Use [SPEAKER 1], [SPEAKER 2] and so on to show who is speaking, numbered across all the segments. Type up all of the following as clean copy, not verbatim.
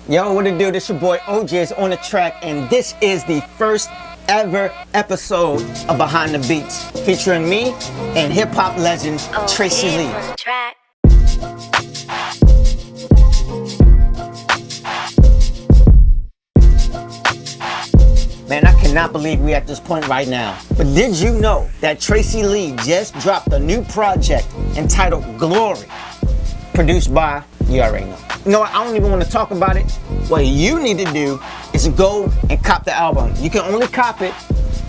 [SPEAKER 1] Yo, what it do? This your boy Ojizz on the track, and this is the first ever episode of Behind the Beats, featuring me and hip-hop legend Tracey Lee.
[SPEAKER 2] On the track.
[SPEAKER 1] Man, I cannot believe we at this point right now. But did you know that Tracey Lee just dropped a new project entitled Glory, produced by, you already know. You know what, I don't even want to talk about it. What you need to do is go and cop the album. You can only cop it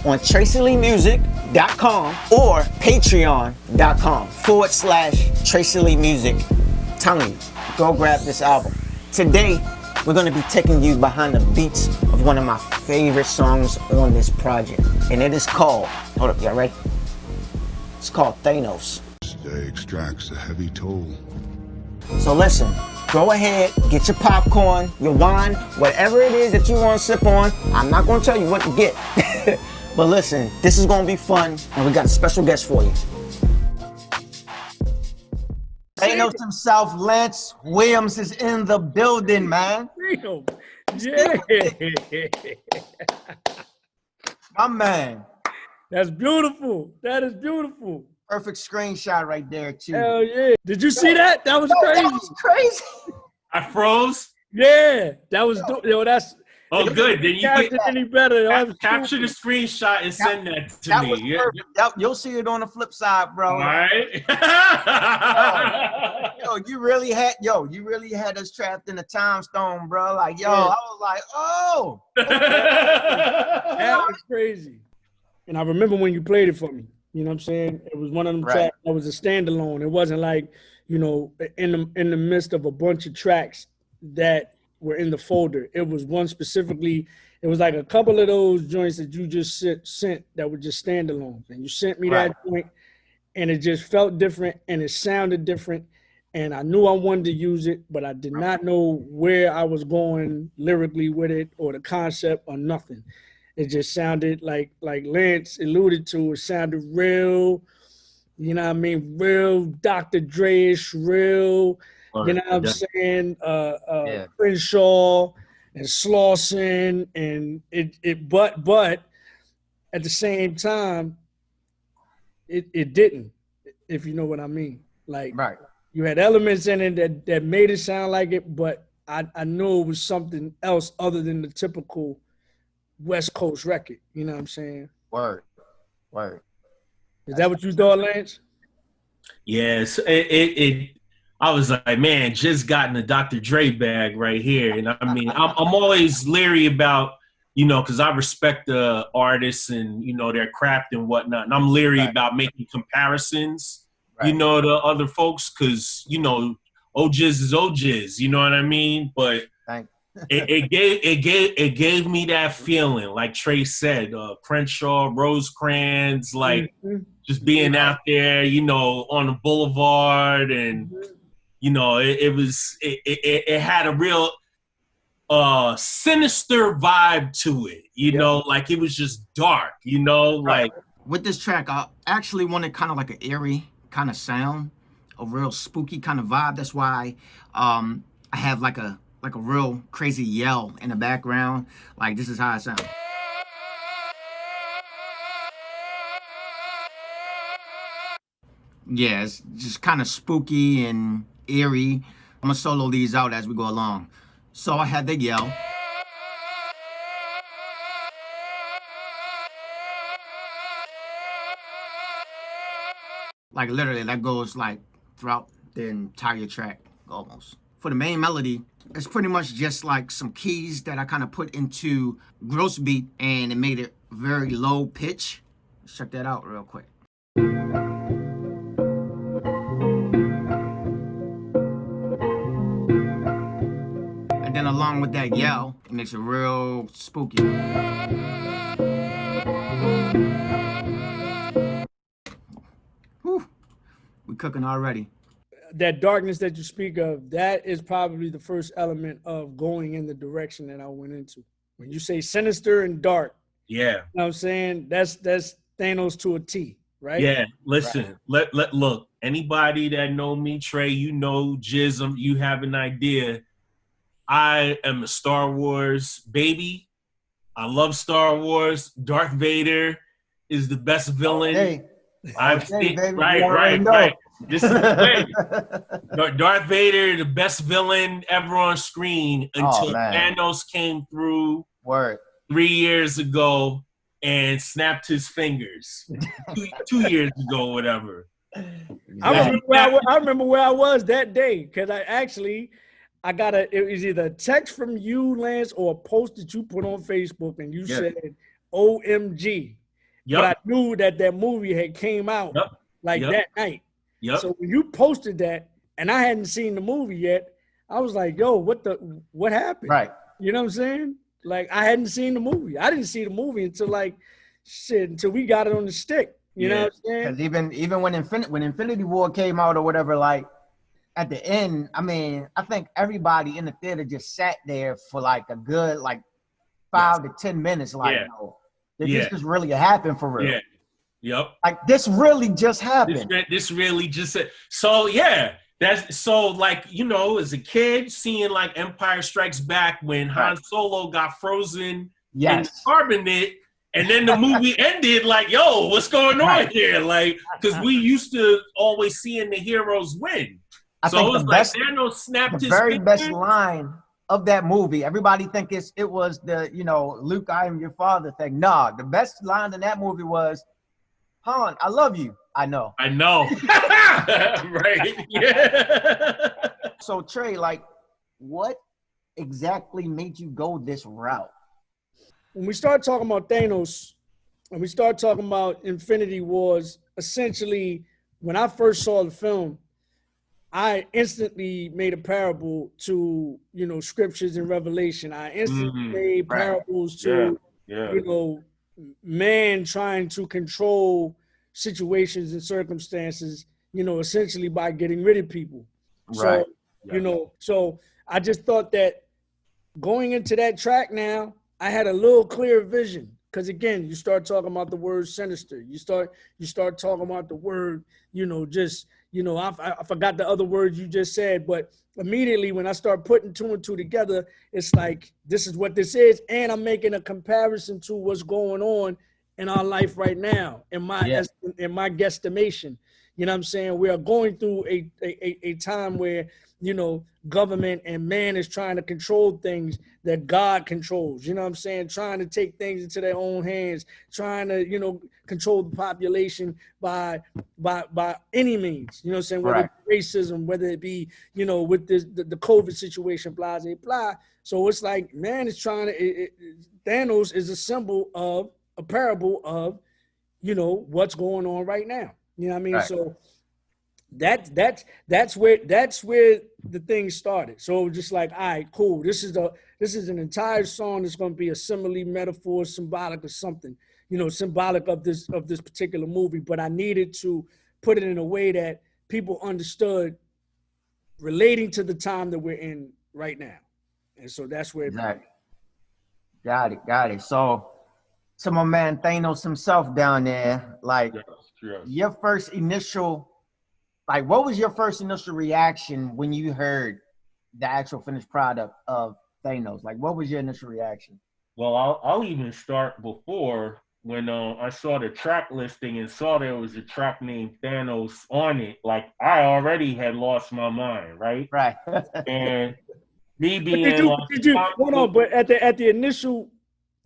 [SPEAKER 1] on TraceyLeeMusic.com or Patreon.com/Tracey Lee Music. I'm telling you, go grab this album. Today, we're gonna be taking you behind the beats of one of my favorite songs on this project. And it is called, hold up, y'all ready? It's called THANOS.
[SPEAKER 3] Day extracts a heavy toll.
[SPEAKER 1] So listen, go ahead, get your popcorn, your wine, whatever it is that you want to sip on. I'm not going to tell you what to get. But listen, this is going to be fun, and we got a special guest for you. Thanos himself, Lance Williams, is in the building, man.
[SPEAKER 4] Yeah.
[SPEAKER 1] My man.
[SPEAKER 4] That's beautiful. That is beautiful.
[SPEAKER 1] Perfect screenshot right there, too.
[SPEAKER 4] Hell yeah. Did you see that? That was crazy.
[SPEAKER 1] That was crazy.
[SPEAKER 5] I froze.
[SPEAKER 4] Yeah. That was, that's.
[SPEAKER 5] Oh, good. Then you
[SPEAKER 4] Captured
[SPEAKER 5] put,
[SPEAKER 4] any better.
[SPEAKER 5] capture the screenshot and send that to
[SPEAKER 1] That
[SPEAKER 5] me.
[SPEAKER 1] was perfect. You'll see it on the flip side, bro.
[SPEAKER 5] All right.
[SPEAKER 1] You really had us trapped in a time stone, bro. Like, yo, I was like, oh.
[SPEAKER 4] That was crazy. And I remember when you played it for me. You know what I'm saying? It was one of them tracks that was a standalone. It wasn't like, you know, in the midst of a bunch of tracks that were in the folder. It was one specifically. It was like a couple of those joints that you just sent that were just standalone. And you sent me that joint, and it just felt different and it sounded different. And I knew I wanted to use it, but I did not know where I was going lyrically with it or the concept or nothing. It just sounded like Lance alluded to, it sounded real, you know what I mean, real Dr. Dre-ish, real, you know what I'm saying, Crenshaw and Slauson, and but at the same time, it didn't, if you know what I mean. Like, you had elements in it that made it sound like it, but I knew it was something else other than the typical West Coast record, you know what I'm saying?
[SPEAKER 1] Word.
[SPEAKER 4] Is that what you thought, Lance?
[SPEAKER 5] Yes, I was like, man, just got in the Dr. Dre bag right here. And I mean, I'm always leery about, you know, because I respect the artists and, you know, their craft and whatnot. And I'm leery about making comparisons, you know, to other folks, because, you know, Ojizz is Ojizz, you know what I mean? But it gave me that feeling, like Trey said, Crenshaw, Rosecrans, like just being out there, you know, on the boulevard, and you know, it had a real sinister vibe to it, you know, like it was just dark, you know, like
[SPEAKER 1] with this track, I actually wanted kind of like an eerie kind of sound, a real spooky kind of vibe. That's why I have like a real crazy yell in the background. Like, this is how it sounds. Yeah, it's just kind of spooky and eerie. I'm gonna solo these out as we go along. So I had the yell. Like, literally, that goes like throughout the entire track almost. For the main melody, it's pretty much just like some keys that I kind of put into gross beat, and it made it very low pitch. Let's check that out real quick. And then along with that yell, it makes it real spooky. Whew, we cooking already.
[SPEAKER 4] That darkness that you speak of, that is probably the first element of going in the direction that I went into. When you say sinister and dark,
[SPEAKER 5] yeah,
[SPEAKER 4] you know what I'm saying? That's Thanos to a T, right?
[SPEAKER 5] Yeah, listen, let look, anybody that know me, Trey, you know Jism, you have an idea. I am a Star Wars baby. I love Star Wars. Darth Vader is the best villain.
[SPEAKER 1] Hey,
[SPEAKER 5] I've seen.
[SPEAKER 1] baby,
[SPEAKER 5] Right,
[SPEAKER 1] you already
[SPEAKER 5] right,
[SPEAKER 1] know.
[SPEAKER 5] right. This is the thing. Darth Vader, the best villain ever on screen until
[SPEAKER 1] man.
[SPEAKER 5] Thanos came through
[SPEAKER 1] Word.
[SPEAKER 5] 3 years ago and snapped his fingers. 2 years ago, whatever.
[SPEAKER 4] I remember where I was that day because I got it was either a text from you, Lance, or a post that you put on Facebook and you said OMG.
[SPEAKER 5] Yep.
[SPEAKER 4] But I knew that movie had came out that night.
[SPEAKER 5] Yep.
[SPEAKER 4] So when you posted that and I hadn't seen the movie yet, I was like, yo, what happened?
[SPEAKER 1] Right.
[SPEAKER 4] You know what I'm saying? Like I hadn't seen the movie. I didn't see the movie until until we got it on the stick. You know what I'm saying?
[SPEAKER 1] Because even when Infinity War came out or whatever, like at the end, I mean, I think everybody in the theater just sat there for like a good 5 to 10 minutes. Like, did this just really happen for real?
[SPEAKER 5] Yeah. Yep.
[SPEAKER 1] Like this really just happened.
[SPEAKER 5] This really just so that's so like, you know, as a kid seeing like Empire Strikes Back when Han Solo got frozen in carbonate. And then the movie ended like, yo, what's going on here? Like, because we used to always seeing the heroes win.
[SPEAKER 1] I think the best,
[SPEAKER 5] Thanos snapped his
[SPEAKER 1] very
[SPEAKER 5] finger.
[SPEAKER 1] best line of that movie. Everybody think it was the, you know, Luke, I am your father thing. Nah, the best line in that movie was, Han, I love you. I know.
[SPEAKER 5] Right. Yeah.
[SPEAKER 1] So Trey, like, what exactly made you go this route?
[SPEAKER 4] When we start talking about Thanos and we start talking about Infinity Wars, essentially, when I first saw the film, I instantly made a parable to, you know, scriptures and Revelation. I instantly made parables to, you know, man trying to control situations and circumstances, you know, essentially by getting rid of people. So, you know, so I just thought that going into that track now, I had a little clearer vision because again, you start talking about the word sinister. You start talking about the word, you know, just, you know, I forgot the other words you just said, but immediately when I start putting 2 and 2 together, it's like, this is what this is. And I'm making a comparison to what's going on in our life right now, in my guesstimation. You know what I'm saying? We are going through a time where, you know, government and man is trying to control things that God controls. You know what I'm saying? Trying to take things into their own hands, trying to, you know, control the population by any means. You know what I'm saying? Whether it be racism, whether it be, you know, with this, the COVID situation, blah, blah, blah. So it's like, man is trying to, Thanos is a symbol of, a parable of, you know, what's going on right now. You know what I mean? So that's where the thing started. So just like, all right, cool. This is an entire song that's going to be a simile, metaphor, symbolic or something, you know, symbolic of this particular movie. But I needed to put it in a way that people understood relating to the time that we're in right now. And so that's where
[SPEAKER 1] Got it. So to my man Thanos himself down there, like your first initial, like what was your first initial reaction when you heard the actual finished product of Thanos? Like what was your initial reaction?
[SPEAKER 5] Well, I'll even start before when I saw the track listing and saw there was a track named Thanos on it. Like I already had lost my mind, right?
[SPEAKER 1] Right.
[SPEAKER 5] And me being
[SPEAKER 4] did you hold on, but at the initial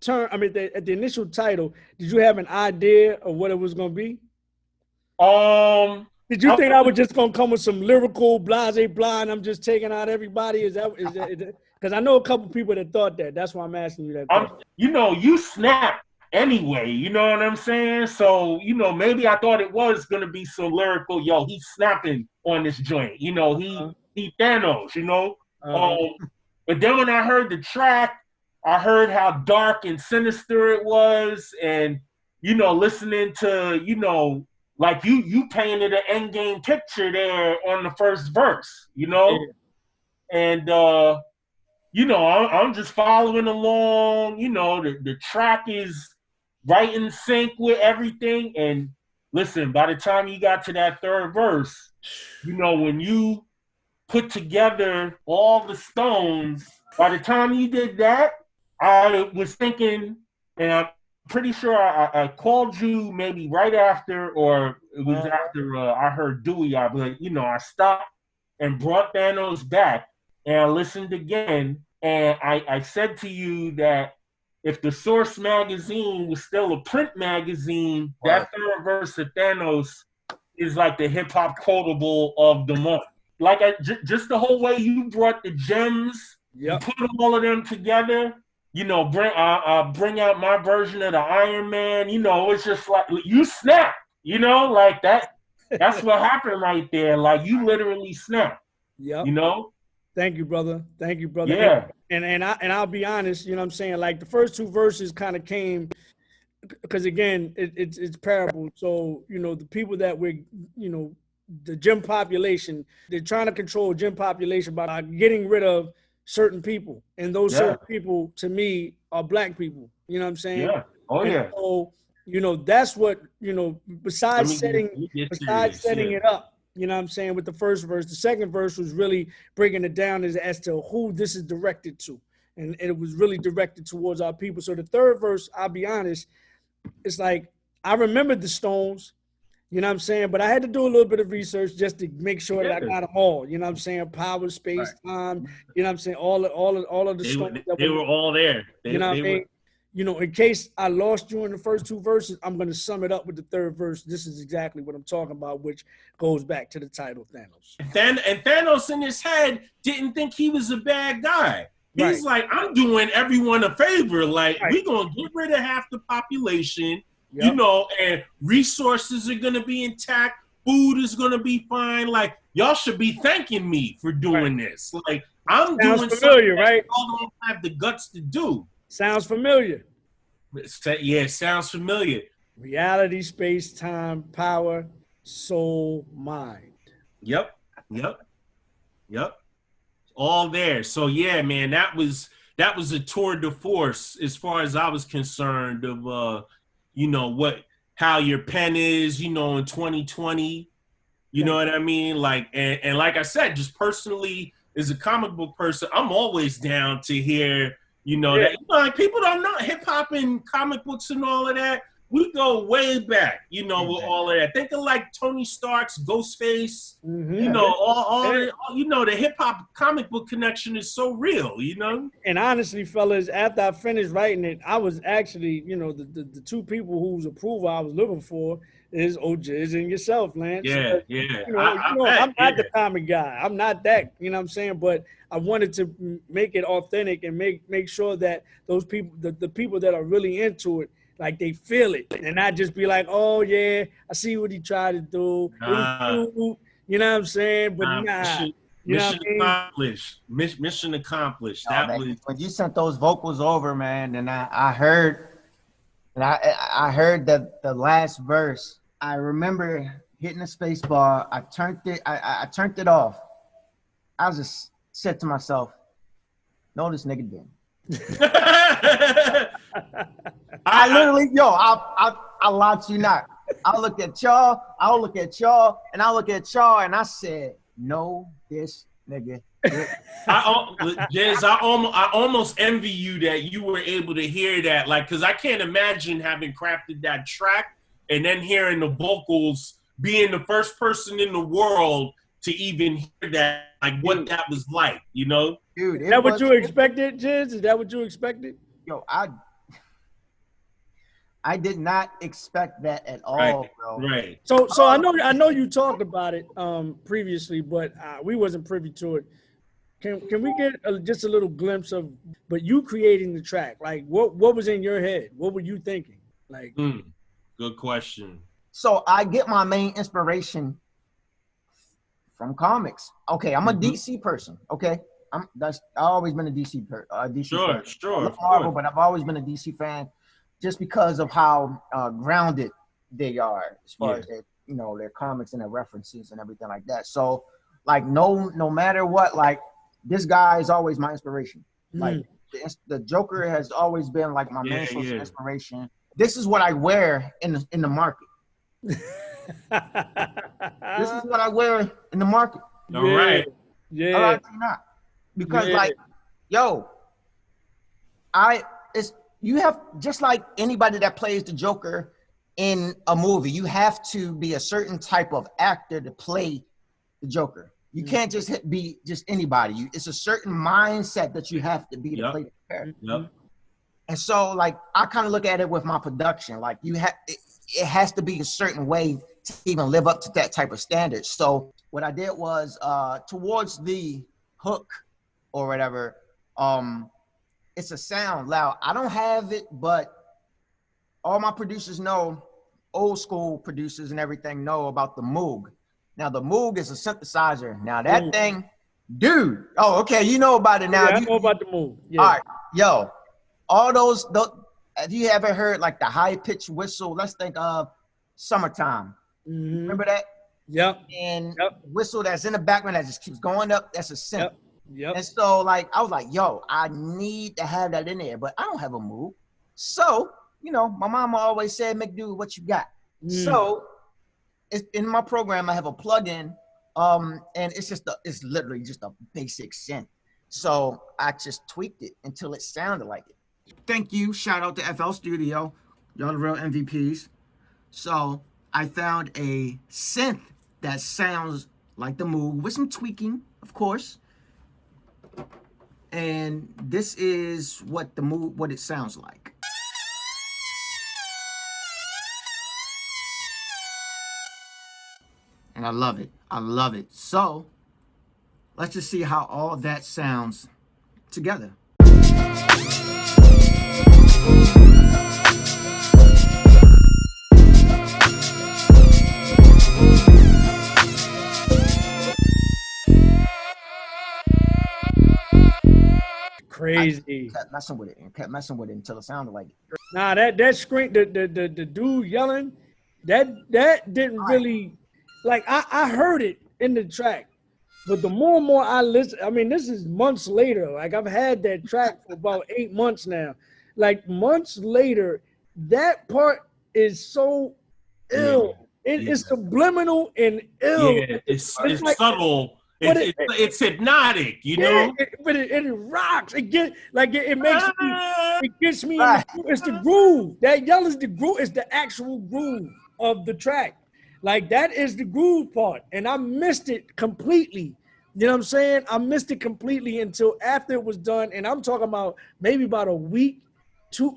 [SPEAKER 4] turn, I mean at the initial title, did you have an idea of what it was gonna be? Did you think I was just gonna come with some lyrical blase blah and I'm just taking out everybody? Is that because I know a couple people that thought that. That's why I'm asking you that question.
[SPEAKER 5] You know, you snap anyway, you know what I'm saying? So, you know, maybe I thought it was gonna be some lyrical, yo, he's snapping on this joint, you know, he Thanos, you know. But then when I heard the track, I heard how dark and sinister it was, and you know, listening to, you know, like you painted an end game picture there on the first verse, you know, and you know, I'm just following along. You know, the track is right in sync with everything. And listen, by the time you got to that third verse, you know, when you put together all the stones By the time you did that, I was thinking, and I'm pretty sure I called you maybe right after, or it was after I heard Dewey. I stopped and brought Thanos back, and I listened again, and I said to you that if the Source magazine was still a print magazine, that third verse of Thanos is like the hip hop quotable of the month. Like just the whole way you brought the gems, you put all of them together. Bring out my version of the Iron Man. It's just like you snap. Like that. That's what happened right there. Like you literally snap.
[SPEAKER 4] Yeah. Thank you, brother. Thank you, brother.
[SPEAKER 5] Yeah.
[SPEAKER 4] And I'll be honest. You know what I'm saying? Like the first two verses kind of came because again, it's parable. So the people that we're the gym population, they're trying to control gym population by getting rid of certain people, and those certain people to me are black people. You know what I'm saying?
[SPEAKER 5] Yeah. Oh yeah.
[SPEAKER 4] So that's what besides setting it up, you know what I'm saying, with the first verse. The second verse was really breaking it down as to who this is directed to, and it was really directed towards our people. So the third verse, I'll be honest, it's like I remembered the Stones. You know what I'm saying? But I had to do a little bit of research just to make sure that I got them all. You know what I'm saying? Power, space, time. You know what I'm saying? All of the stories.
[SPEAKER 5] They were all there.
[SPEAKER 4] You know what I mean? In case I lost you in the first two verses, I'm going to sum it up with the third verse. This is exactly what I'm talking about, which goes back to the title, Thanos.
[SPEAKER 5] And Thanos in his head didn't think he was a bad guy. He's like, I'm doing everyone a favor. Like, we're going to get rid of half the population. And resources are going to be intact. Food is going to be fine. Like, y'all should be thanking me for doing this. Like, I'm doing
[SPEAKER 4] familiar,
[SPEAKER 5] something that y'all don't have the guts to do.
[SPEAKER 4] Sounds familiar.
[SPEAKER 5] Yeah, it sounds familiar.
[SPEAKER 4] Reality, space, time, power, soul, mind.
[SPEAKER 5] Yep. All there. So, yeah, man, that was a tour de force as far as I was concerned of how your pen is, in 2020, you know what I mean? Like, and like I said, just personally as a comic book person, I'm always down to hear, that like people don't know hip hop and comic books and all of that. We go way back, with all of that. Think of like Tony Stark's Ghostface, the hip hop comic book connection is so real,
[SPEAKER 4] And honestly, fellas, after I finished writing it, I was actually, the two people whose approval I was looking for is Ojizz and yourself, Lance. I'm not the comic guy. I'm not that, you know what I'm saying? But I wanted to make it authentic and make sure that those people, the people that are really into it, like they feel it and not just be like, oh yeah, I see what he tried to do. You know what I'm saying? But
[SPEAKER 5] mission accomplished. Mission accomplished.
[SPEAKER 1] When you sent those vocals over, man, and I heard that the last verse. I remember hitting the space bar. I turned it off. I was just said to myself, no, this nigga didn't. I literally, I lie to you not. I look at y'all, and I said, no, this nigga.
[SPEAKER 5] Jizz, I almost envy you that you were able to hear that, like, because I can't imagine having crafted that track and then hearing the vocals, being the first person in the world to even hear that, like what that was like,
[SPEAKER 4] Dude, is that what you expected, Jizz? Is that what you expected?
[SPEAKER 1] Yo, I did not expect that at all, bro.
[SPEAKER 5] Right.
[SPEAKER 4] So I know you talked about it previously, but we wasn't privy to it. Can we get just a little glimpse of, but you creating the track? Like, what was in your head? What were you thinking? Like,
[SPEAKER 5] good question.
[SPEAKER 1] So I get my main inspiration from comics. Okay, I'm a DC person. Okay, I've always been a DC fan.
[SPEAKER 5] Sure.
[SPEAKER 1] Marvel, but I've always been a DC fan, just because of how grounded they are as far as their comics and their references and everything like that. So, like, no matter what, like, this guy is always my inspiration. Like, the Joker has always been like my main source of inspiration. This is what I wear in the market. This is what I wear in the market.
[SPEAKER 5] All right.
[SPEAKER 1] Yeah. Not. Because like yo, it's you have just like anybody that plays the Joker in a movie, you have to be a certain type of actor to play the Joker. You can't just be just anybody. It's a certain mindset that you have to be to play the character.
[SPEAKER 5] Yep.
[SPEAKER 1] And so, like, I kind of look at it with my production. Like, it has to be a certain way to even live up to that type of standard. So what I did was towards the hook or whatever, it's a sound loud. I don't have it, but all my producers know, old school producers and everything know about the Moog. Now the Moog is a synthesizer. Now that thing, dude. Oh, okay, you know about it now.
[SPEAKER 4] Yeah, I know about the Moog. Yeah.
[SPEAKER 1] All right, yo, all those. Have you ever heard like the high pitched whistle? Let's think of Summertime. Remember that?
[SPEAKER 4] Yep.
[SPEAKER 1] And whistle that's in the background that just keeps going up. That's a synth.
[SPEAKER 4] Yep.
[SPEAKER 1] And so, like, I was like, yo, I need to have that in there, but I don't have a Moog. So, you know, my mama always said, make do with what you got. So, it's in my program, I have a plugin, and it's literally just a basic synth. So I just tweaked it until it sounded like it. Thank you. Shout out to FL Studio. Y'all the real MVPs. So I found a synth that sounds like the Moog with some tweaking, of course. And this is what it sounds like. And I love it. I love it. So let's just see how all that sounds together.
[SPEAKER 4] Crazy.
[SPEAKER 1] Kept messing with it and kept messing with it until it sounded like it.
[SPEAKER 4] Nah, that scream, the dude yelling, that didn't really, like, I heard it in the track, but the more and more I listen, I mean, this is months later. Like, I've had that track for about 8 months now. Like, months later, that part is so ill. It's subliminal and ill.
[SPEAKER 5] Yeah, it's
[SPEAKER 4] like,
[SPEAKER 5] subtle. It's hypnotic, you know.
[SPEAKER 4] But it rocks. It gets like it makes me. It gets me. It's the groove. That yell is the groove. It's the actual groove of the track. Like that is the groove part, and I missed it completely. You know what I'm saying? I missed it completely until after it was done, and I'm talking about maybe about a week,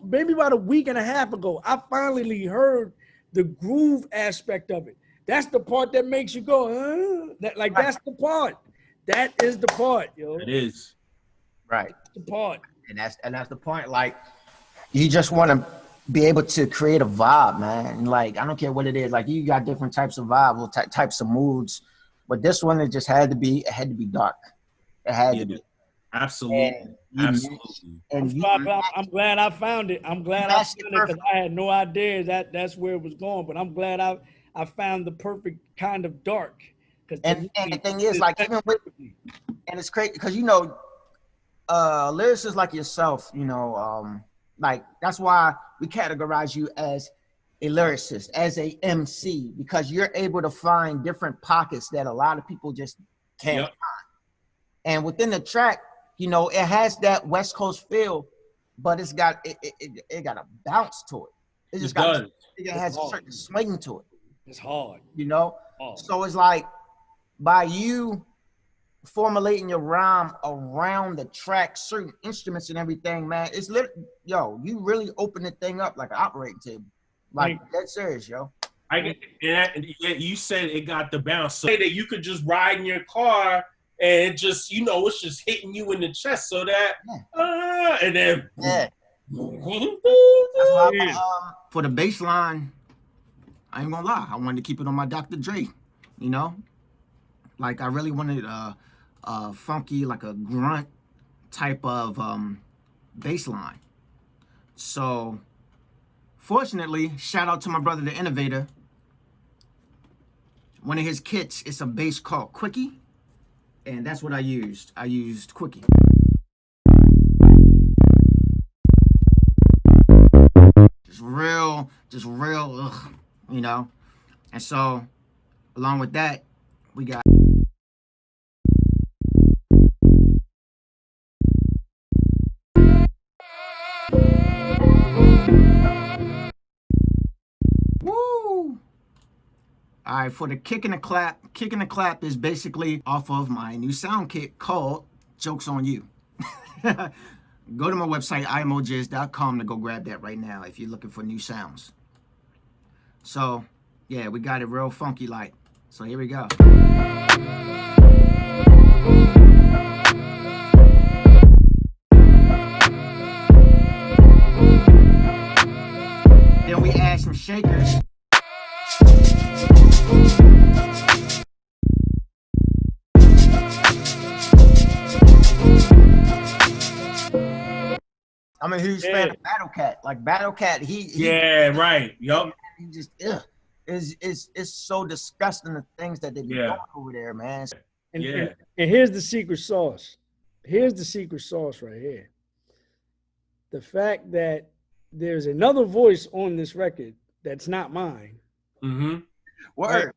[SPEAKER 4] maybe about a week and a half ago. I finally heard the groove aspect of it. That's the part that makes you go, that's the part. That is the part, yo.
[SPEAKER 5] It is.
[SPEAKER 1] Right.
[SPEAKER 4] That's the part.
[SPEAKER 1] And that's the point. Like, you just want to be able to create a vibe, man. Like, I don't care what it is. Like, you got different types of vibes, types of moods. But this one, it had to be dark. It had to be.
[SPEAKER 5] Absolutely. Absolutely.
[SPEAKER 4] I'm glad I found it. I'm glad I found it because I had no idea that's where it was going. But I'm glad I found the perfect kind of dark.
[SPEAKER 1] And the thing is, like, even with, and it's crazy because, you know, lyricists like yourself, you know, like, that's why we categorize you as a lyricist, as a MC, because you're able to find different pockets that a lot of people just can't find. And within the track, you know, it has that West Coast feel, but it got a bounce to it. It has a certain swing to it.
[SPEAKER 4] It's hard.
[SPEAKER 1] You know? So it's like, by you formulating your rhyme around the track, certain instruments and everything, man, it's you really open the thing up like an operating table. Like, that's serious, yo.
[SPEAKER 5] You said it got the bounce. So that you could just ride in your car and it just, you know, it's just hitting you in the chest so that, and then.
[SPEAKER 1] Yeah. For the bass line, I ain't gonna lie, I wanted to keep it on my Dr. Dre, you know? Like, I really wanted a funky, like a grunt type of bass line. So, fortunately, shout out to my brother, the Innovator. One of his kits, it's a bass called Quickie, and that's what I used. I used Quickie. Just real, you know? And so, along with that, we got All right, for the kick and the clap. Kick and the clap is basically off of my new sound kit called Jokes on You. Go to my website, imojizz.com, to go grab that right now if you're looking for new sounds. So, yeah, we got it real funky like. So here we go. Then we add some shakers. I'm a huge fan of Battle Cat. Like Battle Cat,
[SPEAKER 5] right. Yup.
[SPEAKER 1] He just it's so disgusting the things that they be doing over there, man.
[SPEAKER 4] And here's the secret sauce. Here's the secret sauce right here. The fact that there's another voice on this record that's not mine.
[SPEAKER 5] Mm-hmm.
[SPEAKER 1] Word.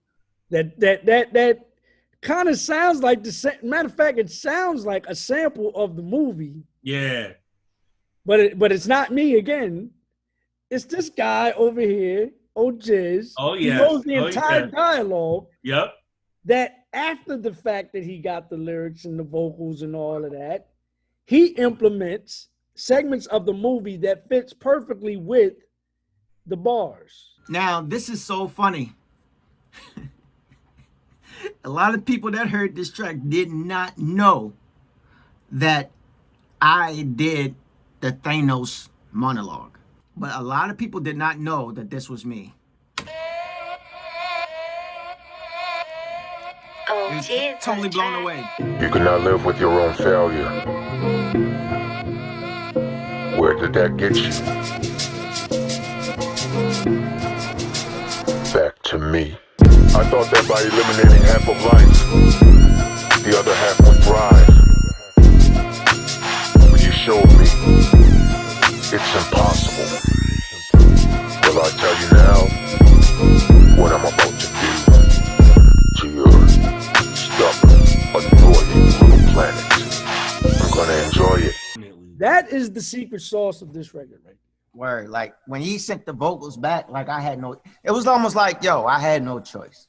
[SPEAKER 4] That kind of sounds like matter of fact, it sounds like a sample of the movie.
[SPEAKER 5] Yeah.
[SPEAKER 4] But it's not me again. It's this guy over here, Ojizz.
[SPEAKER 5] Oh yeah.
[SPEAKER 4] He knows the entire dialogue.
[SPEAKER 5] Yep.
[SPEAKER 4] That after the fact that he got the lyrics and the vocals and all of that, he implements segments of the movie that fits perfectly with the bars.
[SPEAKER 1] Now, this is so funny. A lot of people that heard this track did not know that I did the THANOS monologue. But a lot of people did not know that this was me. It's totally blown away.
[SPEAKER 3] You cannot live with your own failure. Where did that get you? Back to me. I thought that by eliminating half of life, the other half would thrive. But you showed me it's impossible. Well, I tell you now what I'm about to do to your stubborn, annoying little planet. I'm gonna enjoy it.
[SPEAKER 4] That is the secret sauce of this record, right?
[SPEAKER 1] Word. Like when he sent the vocals back, like it was almost like, yo, I had no choice.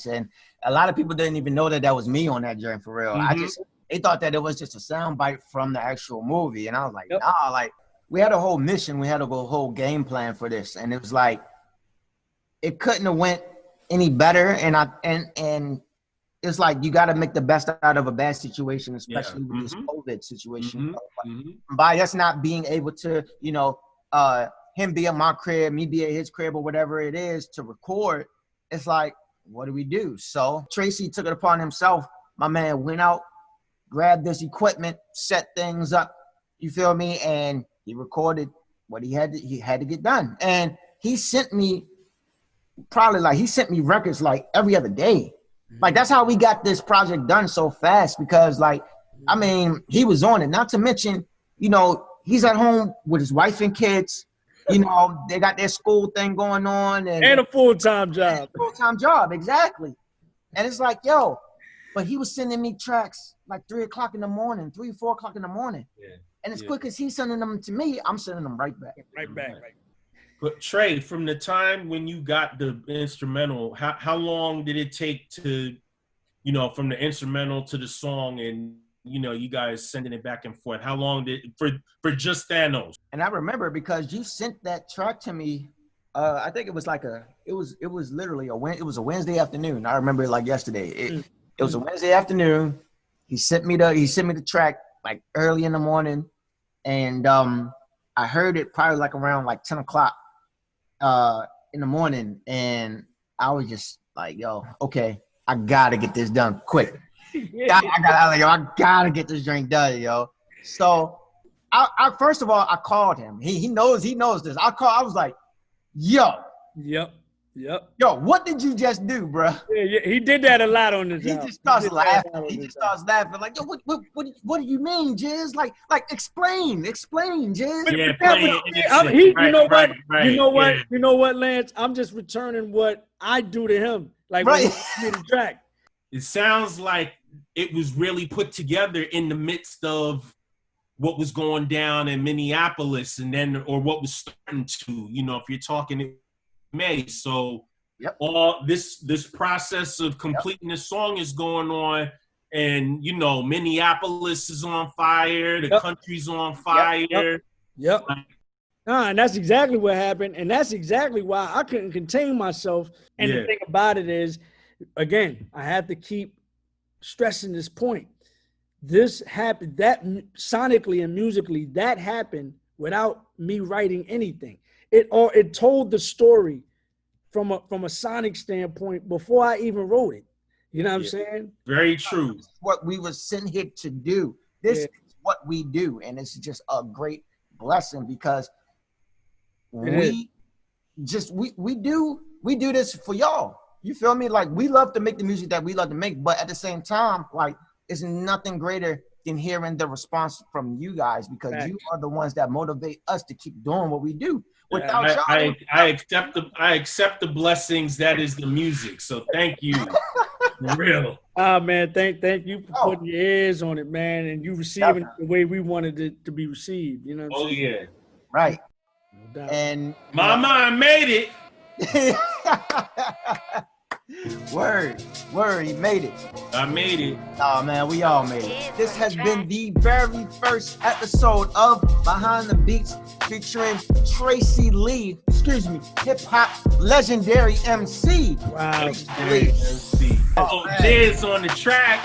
[SPEAKER 1] And a lot of people didn't even know that was me on that joint for real.
[SPEAKER 5] Mm-hmm.
[SPEAKER 1] They thought that it was just a sound bite from the actual movie. And I was like, nah, like we had a whole mission. We had a whole game plan for this. And it was like, it couldn't have went any better. And it's like, you got to make the best out of a bad situation, especially with this COVID situation. By us not being able to, him be at my crib, me be at his crib, or whatever it is to record, it's like, what do we do? So Tracey took it upon himself. My man went out, grabbed this equipment, set things up, you feel me? And he recorded what he had to get done. And he sent me records like every other day. Like that's how we got this project done so fast, because like, I mean, he was on it. Not to mention, he's at home with his wife and kids. They got their school thing going on.
[SPEAKER 4] And a full-time job.
[SPEAKER 1] Full-time job, exactly. And it's like, yo, but he was sending me tracks like 3 o'clock in the morning, 3, 4 o'clock in the morning. Yeah. And as quick as he's sending them to me, I'm sending them right back.
[SPEAKER 4] Right back.
[SPEAKER 5] But Trey, from the time when you got the instrumental, how long did it take to, from the instrumental to the song and, you guys sending it back and forth? How long did for just THANOS? And
[SPEAKER 1] I remember because you sent that track to me. I think it was like it was literally a Wednesday afternoon. I remember it like yesterday. It was a Wednesday afternoon. He sent me the track like early in the morning, and I heard it probably like around like 10 o'clock in the morning, and I was just like, yo, okay, I gotta get this done quick. I gotta get this drink done, yo. So I first of all, I called him. He knows this. I was like, yo.
[SPEAKER 4] Yep.
[SPEAKER 1] Yo, what did you just do, bro?
[SPEAKER 4] Yeah, he did that a lot on this.
[SPEAKER 1] He just starts laughing. He just starts laughing like, yo, what do you mean, Jizz? Like explain, Jizz.
[SPEAKER 5] Yeah,
[SPEAKER 4] You know what, Lance? I'm just returning what I do to him. Like when he the track.
[SPEAKER 5] It sounds like it was really put together in the midst of what was going down in Minneapolis, or what was starting to, if you're talking in May. So
[SPEAKER 1] Yep.
[SPEAKER 5] all this process of completing the song is going on, and you know, Minneapolis is on fire, the country's on fire.
[SPEAKER 4] Yep. And that's exactly what happened, and that's exactly why I couldn't contain myself. And the thing about it is, again, I have to keep stressing this point. This happened, that sonically and musically, that happened without me writing anything. It told the story from a sonic standpoint before I even wrote it. You know what I'm saying?
[SPEAKER 5] Very true.
[SPEAKER 1] What we were sent here to do. This is what we do, and it's just a great blessing because we do this for y'all. You feel me? Like, we love to make the music that we love to make, but at the same time, like, it's nothing greater than hearing the response from you guys, because you are the ones that motivate us to keep doing what we do. Without y'all,
[SPEAKER 5] I accept the blessings that is the music. So thank you. For real.
[SPEAKER 4] Man, thank you for putting your ears on it, man, and you receiving it the way we wanted it to be received. You know what I'm saying?
[SPEAKER 5] Yeah.
[SPEAKER 1] Right.
[SPEAKER 4] No doubt.
[SPEAKER 1] And
[SPEAKER 5] my mind made it.
[SPEAKER 1] Word, he made it.
[SPEAKER 5] I made it.
[SPEAKER 1] Oh man, we all made it. This has been the very first episode of Behind the Beats featuring Tracey Lee, hip hop legendary MC.
[SPEAKER 4] Wow.
[SPEAKER 5] Ojizz on the track.